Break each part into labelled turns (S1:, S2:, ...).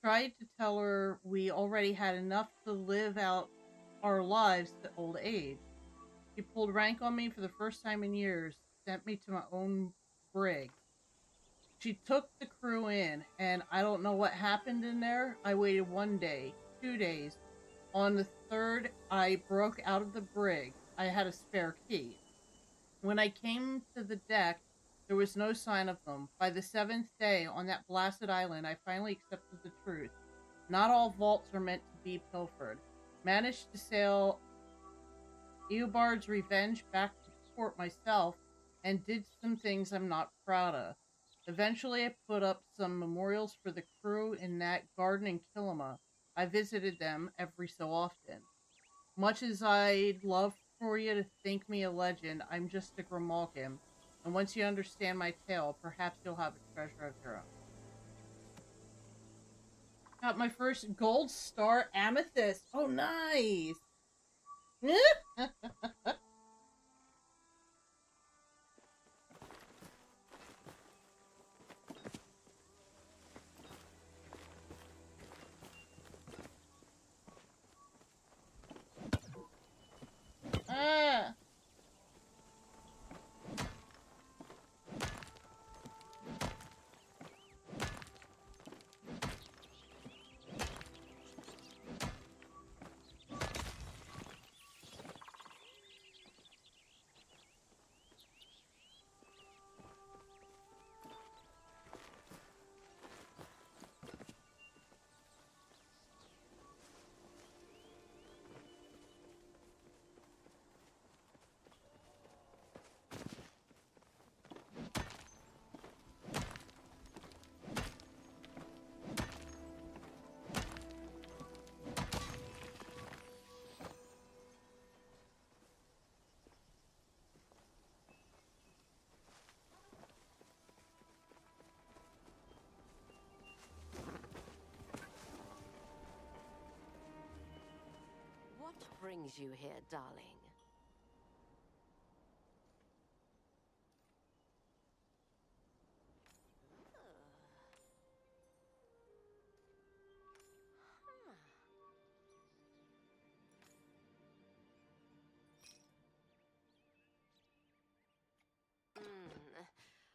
S1: tried to tell her we already had enough to live out our lives to old age. She pulled rank on me for the first time in years, sent me to my own brig. She took the crew in, and I don't know what happened in there. I waited 1 day, 2 days. On the third, I broke out of the brig. I had a spare key. When I came to the deck, there was no sign of them. By the seventh day on that blasted island, I finally accepted the truth. Not all vaults are meant to be pilfered. Managed to sail Eobard's Revenge back to port myself and did some things I'm not proud of. Eventually, I put up some memorials for the crew in that garden in Kilima. I visited them every so often. Much as I'd love for you to think me a legend, I'm just a Grimalkin. And once you understand my tale, perhaps you'll have a treasure of your own. Got my first gold star amethyst. Oh, nice. Ah.
S2: What brings you here, darling?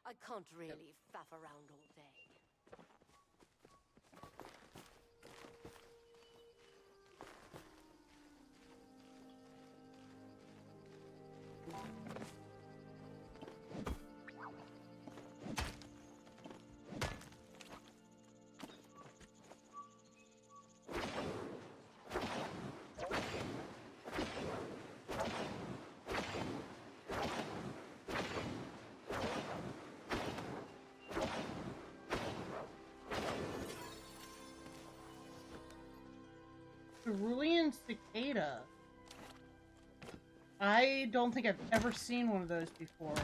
S2: I can't really faff around all day.
S1: Cerulean cicada. I don't think I've ever seen one of those before.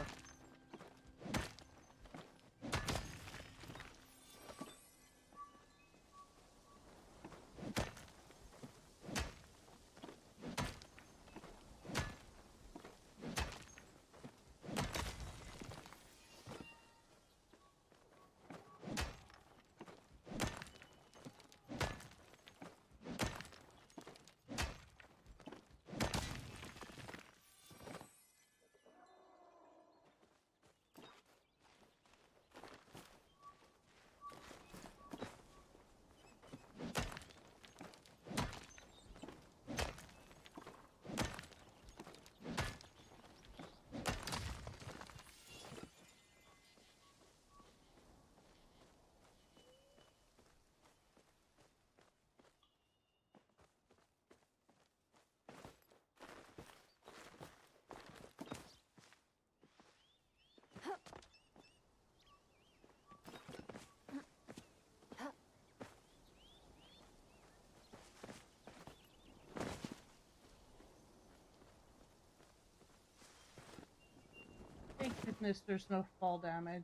S1: Thank goodness there's no fall damage.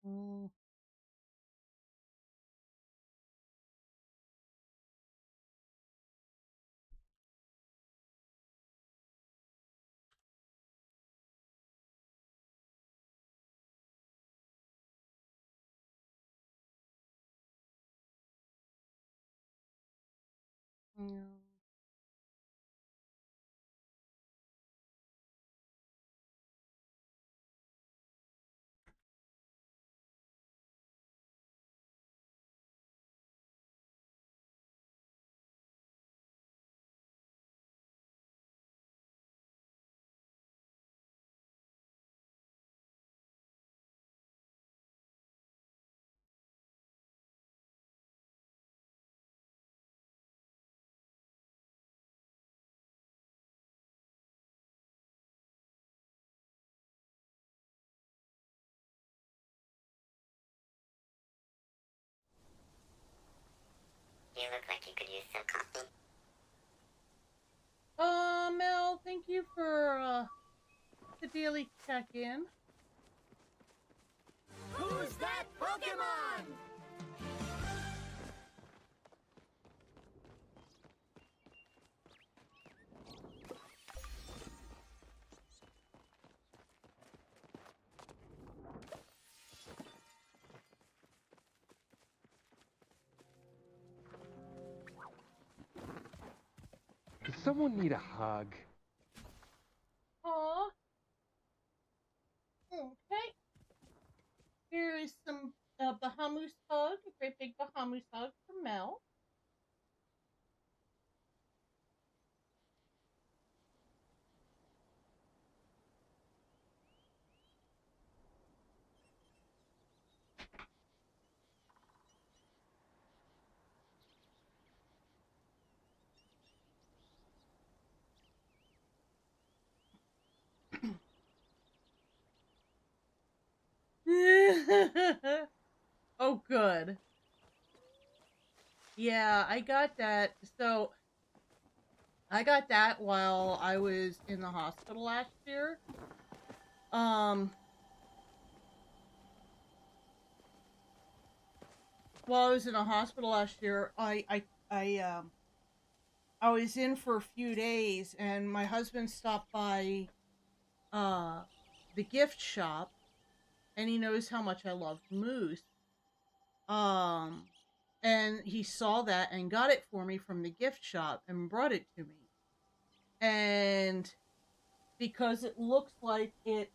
S1: Mm, yeah.
S3: You look like you could use some coffee.
S1: Mel, thank you for the daily check-in.
S3: Who's that Pokemon?
S4: Does someone need a hug?
S1: Aw. Okay. Here is some Bahamut hug, a great big Bahamut hug from Mel. Oh, good. Yeah, I got that. So I got that while I was in the hospital last year. Um, while I was in the hospital last year, I was in for a few days, and my husband stopped by uh the gift shop, and he knows how much I love moose. Um, and he saw that and got it for me from the gift shop and brought it to me. And because it looks like it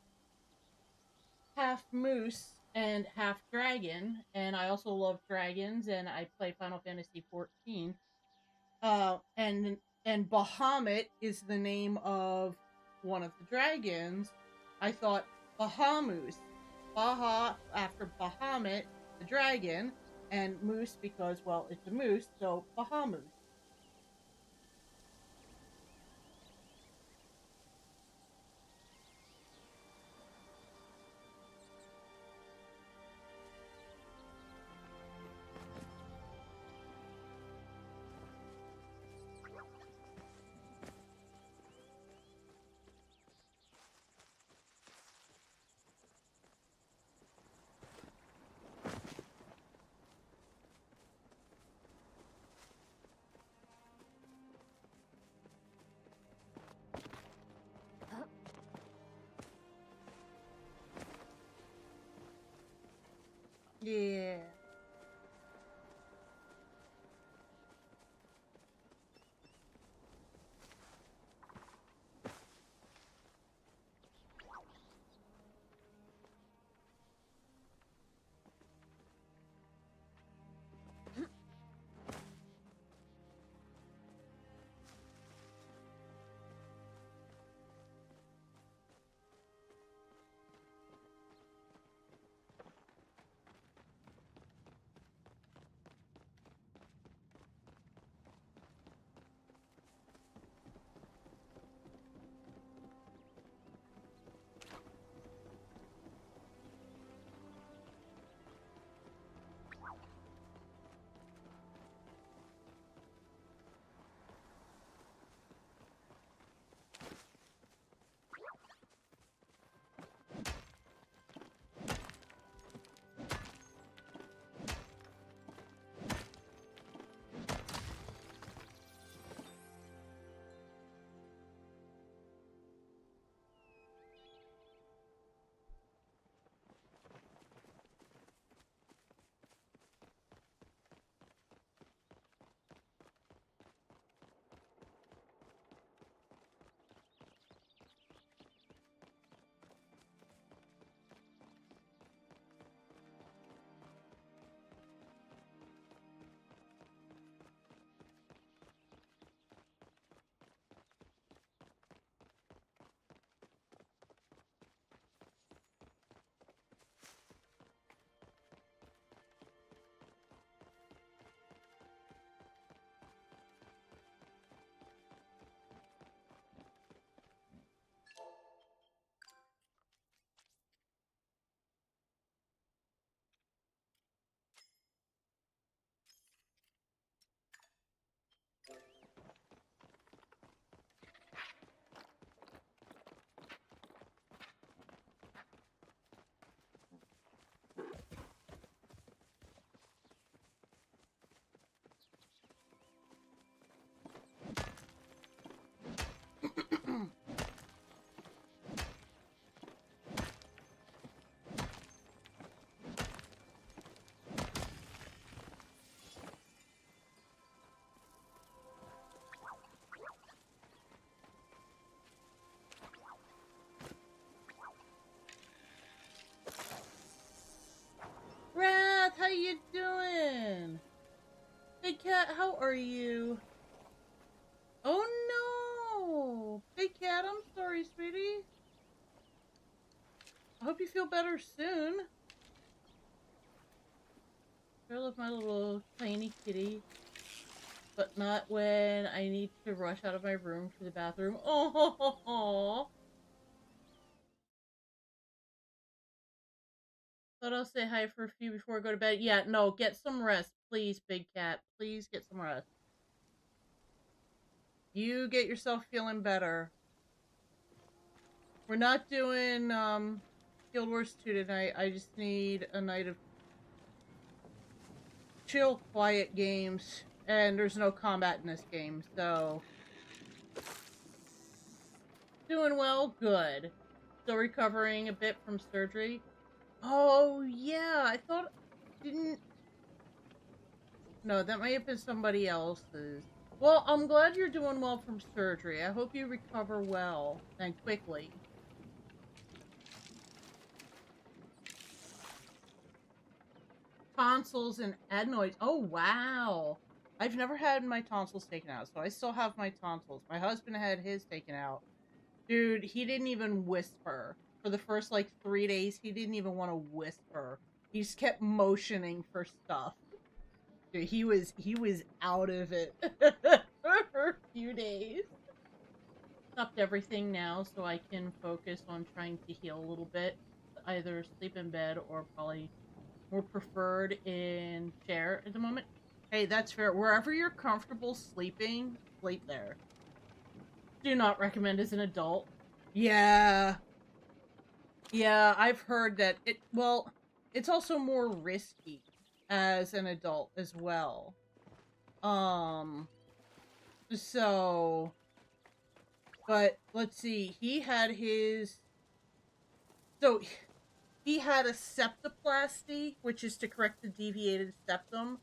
S1: half moose and half dragon, and I also love dragons, and I play Final Fantasy 14. And Bahamut is the name of one of the dragons. I thought Bahamut, Baha after Bahamut, the dragon, and moose because well, it's a moose, so Bahamut. Yeah. are you? Oh no! Hey cat, I'm sorry, sweetie. I hope you feel better soon. I love my little tiny kitty. But not when I need to rush out of my room to the bathroom. Oh, thought I'll say hi for a few before I go to bed. Yeah, no, get some rest, please, big cat. Please get some rest. You get yourself feeling better. We're not doing Guild Wars 2 tonight. I just need a night of chill, quiet games. And there's no combat in this game, so... Doing well? Good. Still recovering a bit from surgery. Oh, yeah, I thought... Didn't... No, that might have been somebody else's. Well, I'm glad you're doing well from surgery. I hope you recover well and quickly. Tonsils and adenoids. Oh, wow. I've never had my tonsils taken out, so I still have my tonsils. My husband had his taken out. Dude, he didn't even whisper. For the first, 3 days, he didn't even want to whisper. He just kept motioning for stuff. Dude, he was out of it for a few days. Stopped everything now so I can focus on trying to heal a little bit. Either sleep in bed or probably more preferred in chair at the moment. Hey, that's fair. Wherever you're comfortable sleeping, sleep there. Do not recommend as an adult. Yeah. Yeah, I've heard that it's also more risky as an adult as well. So, but let's see, he had a septoplasty, which is to correct the deviated septum.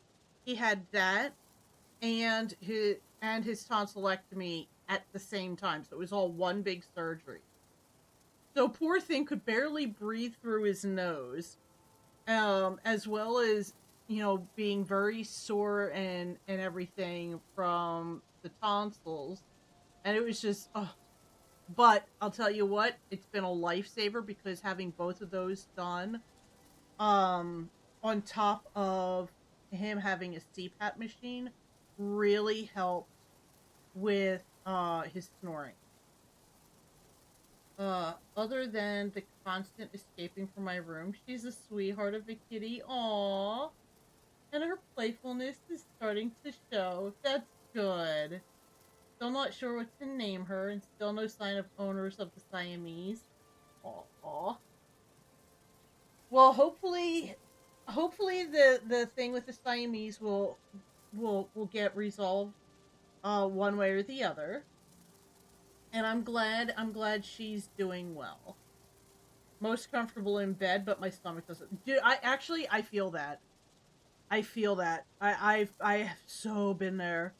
S1: He had that and his tonsillectomy at the same time. So it was all one big surgery. So poor thing could barely breathe through his nose. As well as, being very sore and everything from the tonsils. And it was just, but I'll tell you what, it's been a lifesaver because having both of those done, on top of him having a CPAP machine, really helped with, his snoring. Other than the constant escaping from my room, she's a sweetheart of a kitty. Aww. And her playfulness is starting to show. That's good. Still not sure what to name her, and still no sign of owners of the Siamese. Aww. Well, hopefully the thing with the Siamese will get resolved, one way or the other. And I'm glad she's doing well. Most comfortable in bed, but my stomach doesn't. Dude, I feel that. I feel that. I have so been there.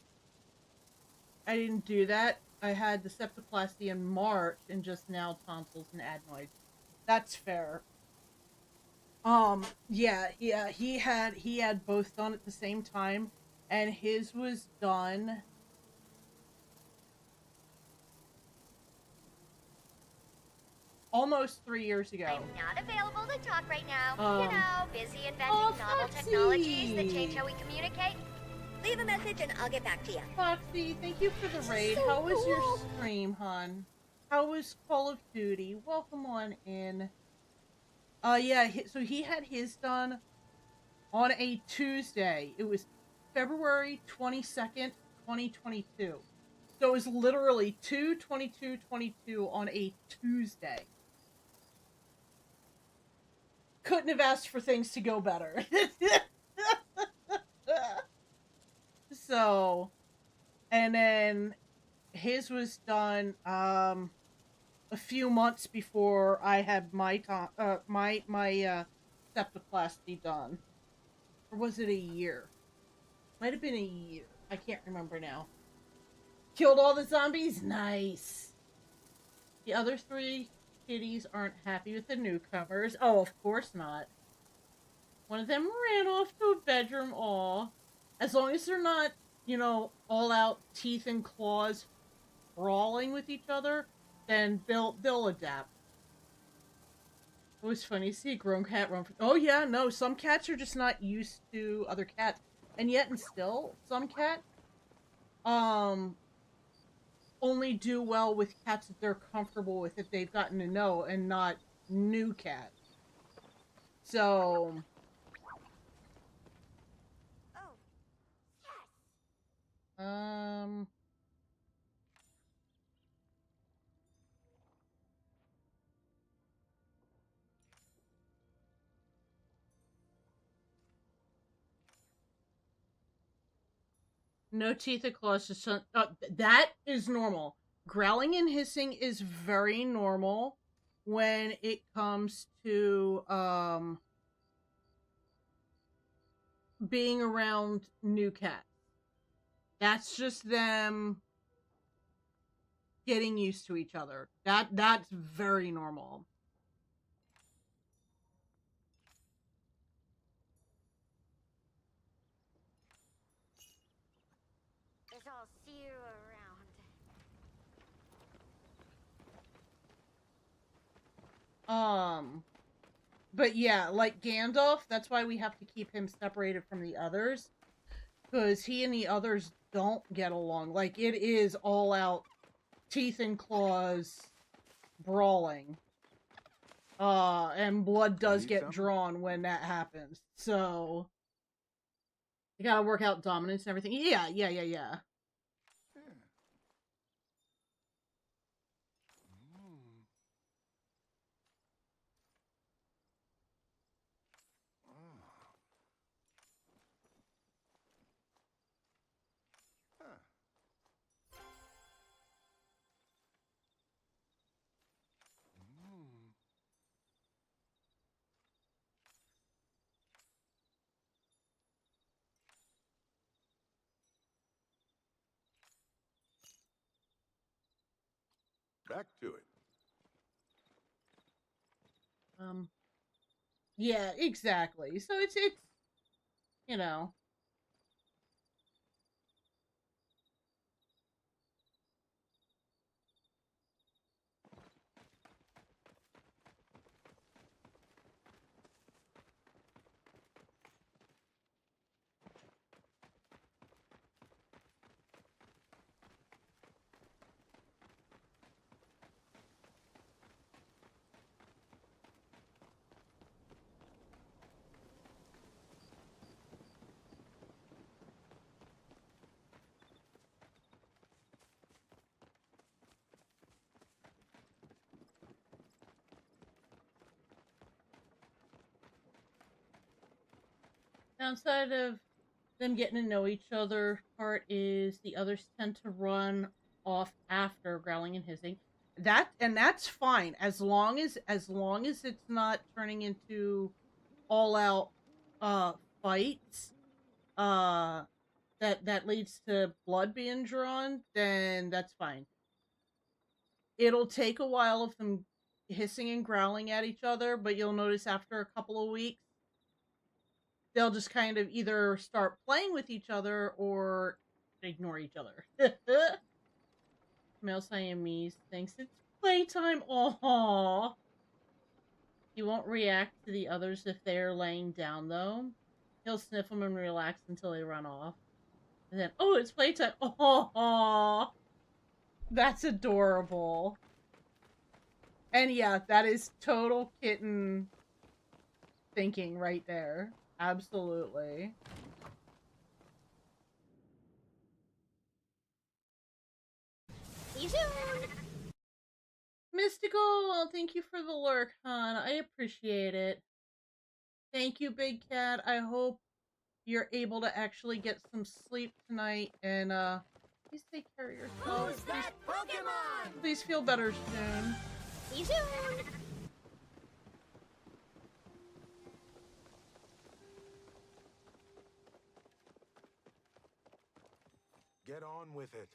S1: I didn't do that. I had the septoplasty in March and just now tonsils and adenoids. That's fair. Yeah, he had both done at the same time, and his was done almost 3 years ago.
S3: I'm not available to talk right now. Busy inventing
S1: Oh,
S3: novel
S1: Foxy!
S3: technologies that change how we communicate. Leave a message and I'll get back to you.
S1: Foxy, thank you for the raid.
S3: So
S1: How was your
S3: cool.
S1: stream, hon? How was Call of Duty? Welcome on in. Yeah, so he had his done on a Tuesday. It was February 22nd, 2022. So it was literally 2/22/22 on a Tuesday. Couldn't have asked for things to go better. So, and then his was done a few months before I had my septoplasty done. Or was it a year? Might have been a year. I can't remember now. Killed all the zombies? Nice. The other 3 kitties aren't happy with the newcomers. Oh, of course not. One of them ran off to a bedroom. Aw. As long as they're not, all out teeth and claws brawling with each other, then they'll adapt. It was funny to see a grown cat run. Oh yeah, no, some cats are just not used to other cats, and yet and still, some cats only do well with cats that they're comfortable with, that they've gotten to know, and not new cats. So,
S3: Oh, yes.
S1: no teeth or claws, just that is normal. Growling and hissing is very normal when it comes to being around new cats. That's just them getting used to each other. That's very normal.
S3: Guess I'll see you around.
S1: But yeah, like Gandalf, that's why we have to keep him separated from the others, because he and the others don't get along. Like, it is all out teeth and claws brawling. And blood does get drawn when that happens. So you gotta work out dominance and everything. Yeah.
S5: Back to it.
S1: Yeah, exactly. So it's you know. Downside of them getting to know each other part is the others tend to run off after growling and hissing. That's fine as long as it's not turning into all out fights that leads to blood being drawn, then that's fine. It'll take a while of them hissing and growling at each other, but you'll notice after a couple of weeks they'll just kind of either start playing with each other or ignore each other. Male Siamese thinks it's playtime. Aww. He won't react to the others if they're laying down, though. He'll sniff them and relax until they run off. And then, oh, it's playtime. Aww. That's adorable. And yeah, that is total kitten thinking right there. Absolutely.
S3: See you soon.
S1: Mystical, thank you for the lurk, hon. I appreciate it. Thank you, Big Cat. I hope you're able to actually get some sleep tonight, and please take care of yourself.
S3: Who's that Pokemon?
S1: Please feel better soon.
S3: See you soon.
S5: Get on with it.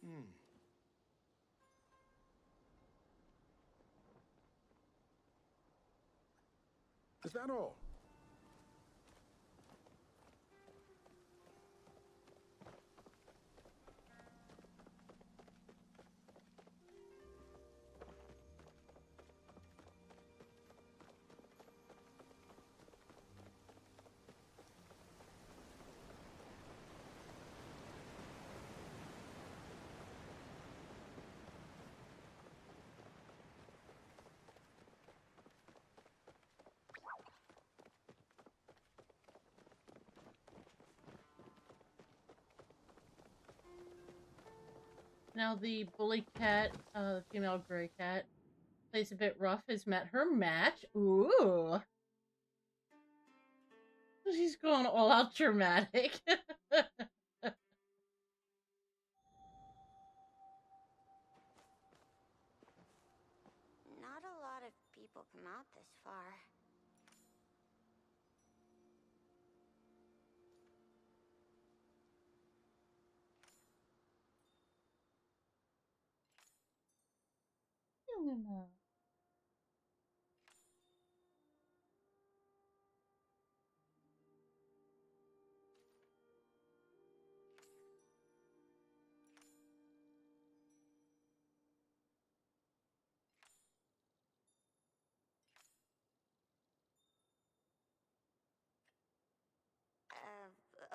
S5: Hmm. Is that all?
S1: Now the bully cat, the female gray cat, plays a bit rough, has met her match. Ooh. She's going all out dramatic.
S3: Not a lot of people come out this far.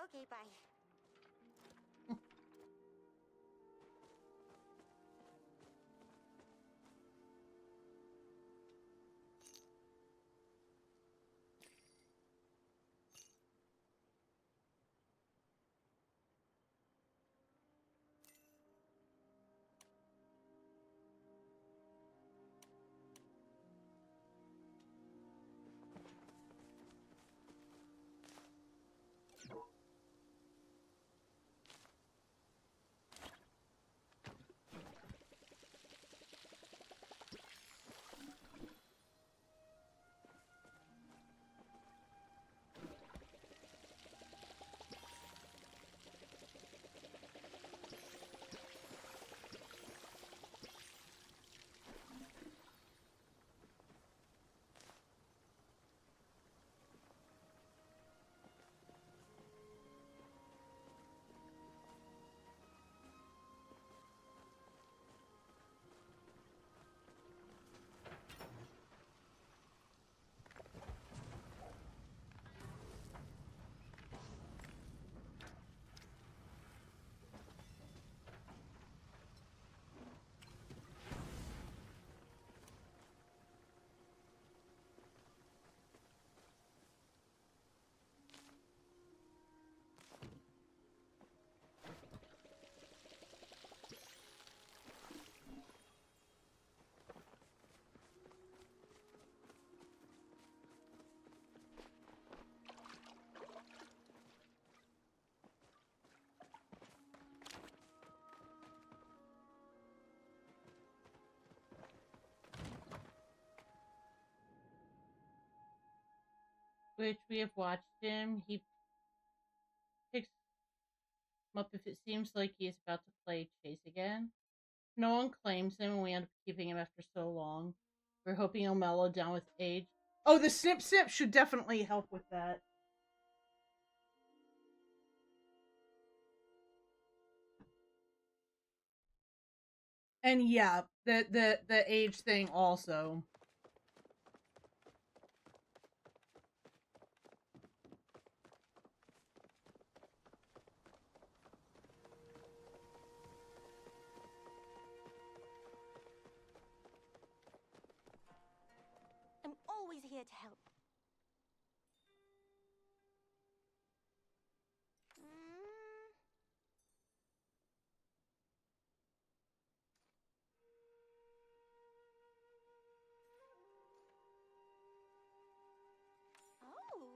S3: Okay, bye.
S1: Which we have watched him. He picks him up if it seems like he is about to play chase again. No one claims him, and we end up keeping him after so long. We're hoping he'll mellow down with age. Oh, the snip snip should definitely help with that. And yeah, the age thing also.
S3: I'm always here to help. Mm. Oh.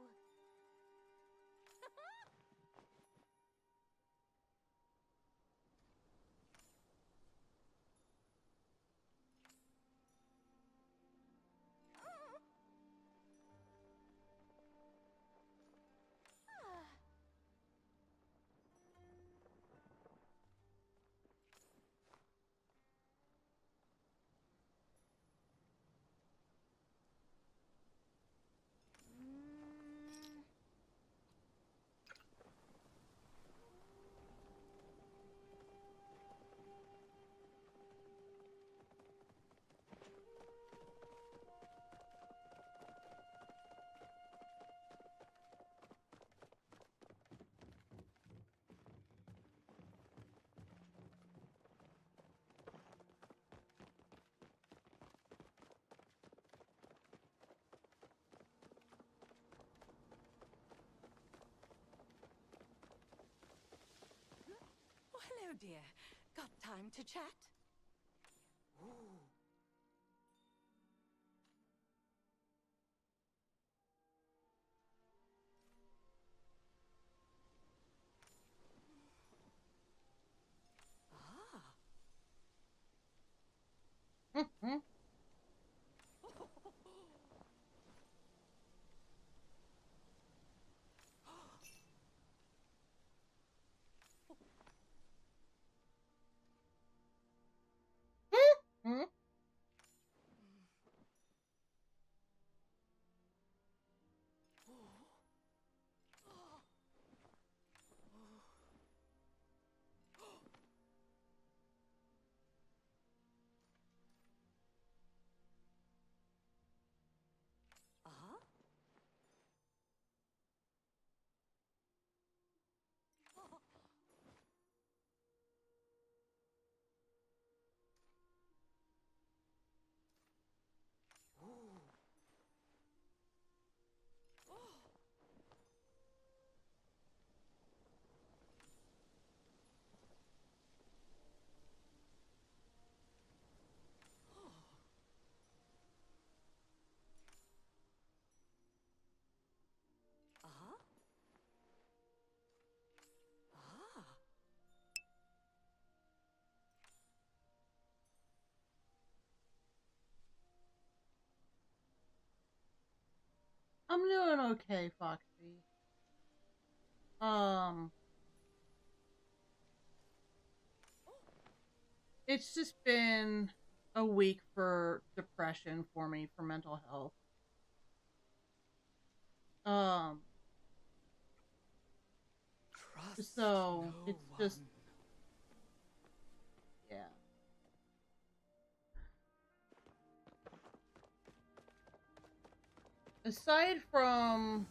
S2: dear. Got time to chat?
S1: Mhm. Mhm. I'm doing okay, Foxy. Um, it's just been a week for depression for me for mental health. Um,
S2: Trust
S1: so
S2: no
S1: it's
S2: one.
S1: just yeah. Aside from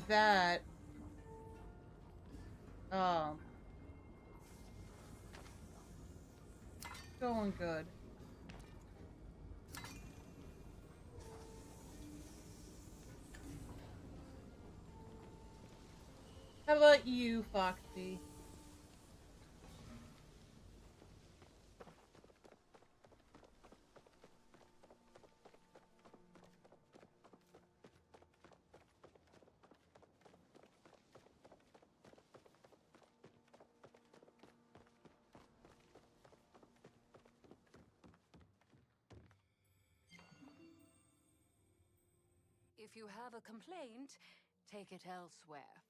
S1: that, um, going good. How about you, Foxy?
S2: If you have a complaint, take it elsewhere.